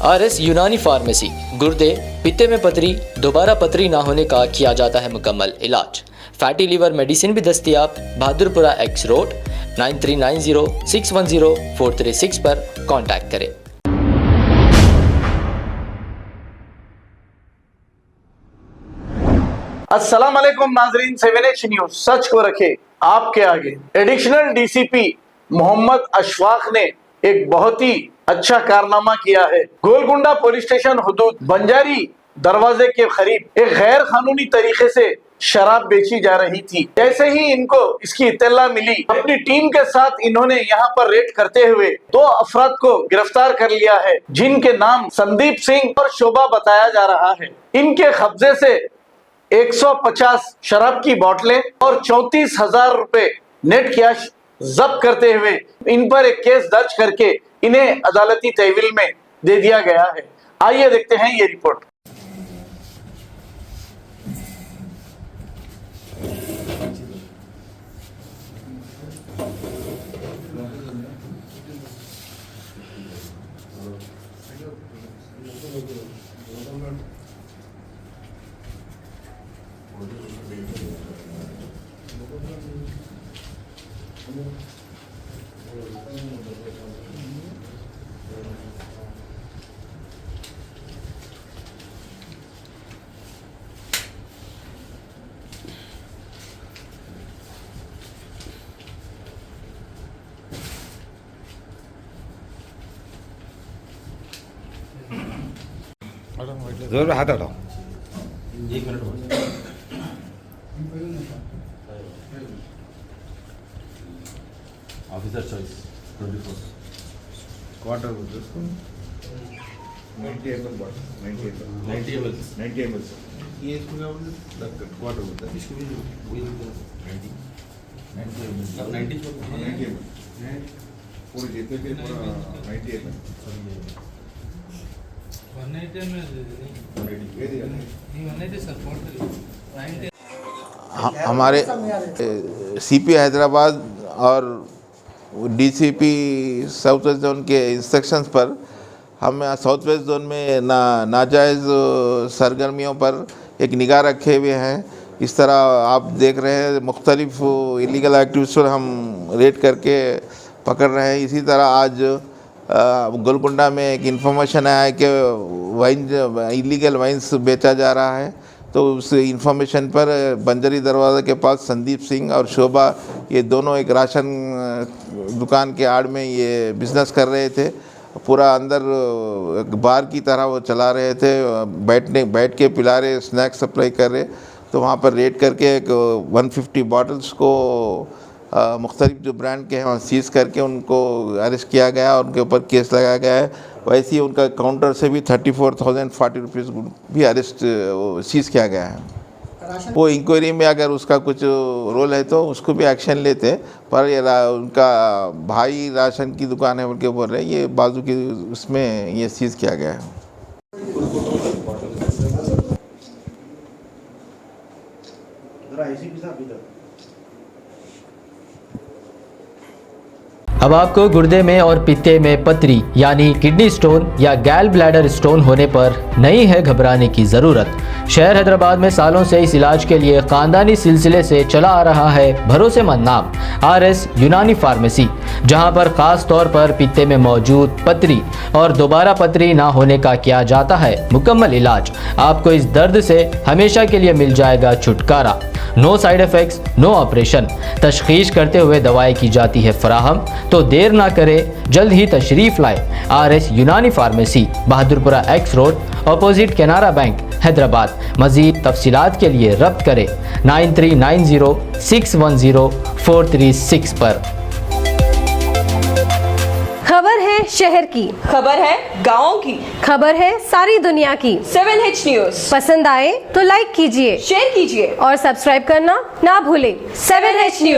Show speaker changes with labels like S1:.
S1: RS यूनानी pharmacy, गुर्दे, पित्ते में पथरी, दोबारा पथरी ना होने का किया जाता है मुकम्मल इलाज। फैटी लीवर मेडिसिन भी दस्तियाब। बहादुरपुरा X रोड 9390610436 पर कांटेक्ट करें।
S2: अस्सलाम वालेकुम नाजरीन, 7H न्यूज सच को रखे आपके आगे। एडिशनल DCP मोहम्मद अशफाक ने एक बहुत ही अच्छा कारनामा किया है। गोलकुंडा पुलिस स्टेशन हुदूद बंजारी दरवाजे के करीब एक गैर कानूनी तरीके से शराब बेची जा रही थी। जैसे ही इनको इसकी इत्तला मिली, अपनी टीम के साथ इन्होंने यहाँ पर रेड करते हुए 2 अफराद को गिरफ्तार कर लिया है, जिनके नाम संदीप सिंह और शोभा बताया जा रहा है। इनके कब्जे से 150 शराब की बोतलें और 34,000 रुपए नेट कैश जब्त करते हुए इन पर एक केस दर्ज करके इन्हें अदालती तहवील में दे दिया गया है। आइए देखते हैं ये रिपोर्ट।
S3: जोर पे हाथ हटाओ।
S4: एक मिनट ऑफिसर चॉइस 24
S3: क्वार्टर बोलते हैं उसको। 90 ml बॉटल, 90 ml ये इसको क्या बोलते हैं? क्वार्टर बोलते हैं।
S4: इसको भी वही 90 अब 90
S3: 90 ml पूरी जितने भी पूरा 90 ml
S5: हमारे CP हैदराबाद और DCP साउथ वेस्ट जोन के इंस्ट्रक्शंस पर हम साउथ वेस्ट जोन में नाजायज़ सरगर्मियों पर एक निगाह रखे हुए हैं। इस तरह आप देख रहे हैं मुख्तलिफ इलीगल एक्टिविटीज़ पर हम रेड करके पकड़ रहे हैं। इसी तरह आज गोलकुंडा में एक इन्फॉर्मेशन आया है कि इलीगल वाइन्स बेचा जा रहा है, तो उस इन्फॉर्मेशन पर बंजारी दरवाज़ा के पास संदीप सिंह और शोभा ये दोनों एक राशन दुकान के आड़ में ये बिज़नेस कर रहे थे। पूरा अंदर बार की तरह वो चला रहे थे, बैठ के पिला रहे, स्नैक्स सप्लाई कर रहे। तो वहाँ पर रेड करके एक 150 बॉटल्स को मुख्तलिफ जो ब्रांड के हैं वहाँ सीज़ करके उनको अरेस्ट किया गया और उनके ऊपर केस लगाया गया है। वैसे ही उनका काउंटर से भी 34,040 रुपीज़ भी अरेस्ट सीज़ किया गया है। वो इंक्वायरी में अगर उसका कुछ रोल है तो उसको भी एक्शन लेते, पर ये उनका भाई राशन की दुकान है उनके ऊपर है, ये बाजू की उसमें ये सीज़ किया गया है।
S1: अब आपको गुर्दे में और पित्ते में पथरी यानी किडनी स्टोन या गैल ब्लैडर स्टोन होने पर नहीं है घबराने की ज़रूरत। शहर हैदराबाद में सालों से इस इलाज के लिए ख़ानदानी सिलसिले से चला आ रहा है भरोसेमंद नाम RS यूनानी फार्मेसी, जहां पर ख़ास तौर पर पित्ते में मौजूद पथरी और दोबारा पथरी ना होने का किया जाता है मुकम्मल इलाज। आपको इस दर्द से हमेशा के लिए मिल जाएगा छुटकारा। No side effects, no operation. तशखीस करते हुए दवाएं की जाती है फराहम, तो देर ना करें, जल्द ही तशरीफ लाए। RS यूनानी pharmacy, Bahadurpura X road, opposite Canara bank, Hyderabad. मज़ीद तफसीलात के लिए रब्त करें 9390610436 पर।
S6: खबर है शहर की,
S7: खबर है गाँव की,
S6: खबर है सारी दुनिया की।
S7: 7H न्यूज
S6: पसंद आए तो लाइक कीजिए,
S7: शेयर कीजिए
S6: और सब्सक्राइब करना ना भूलें।
S7: 7H news.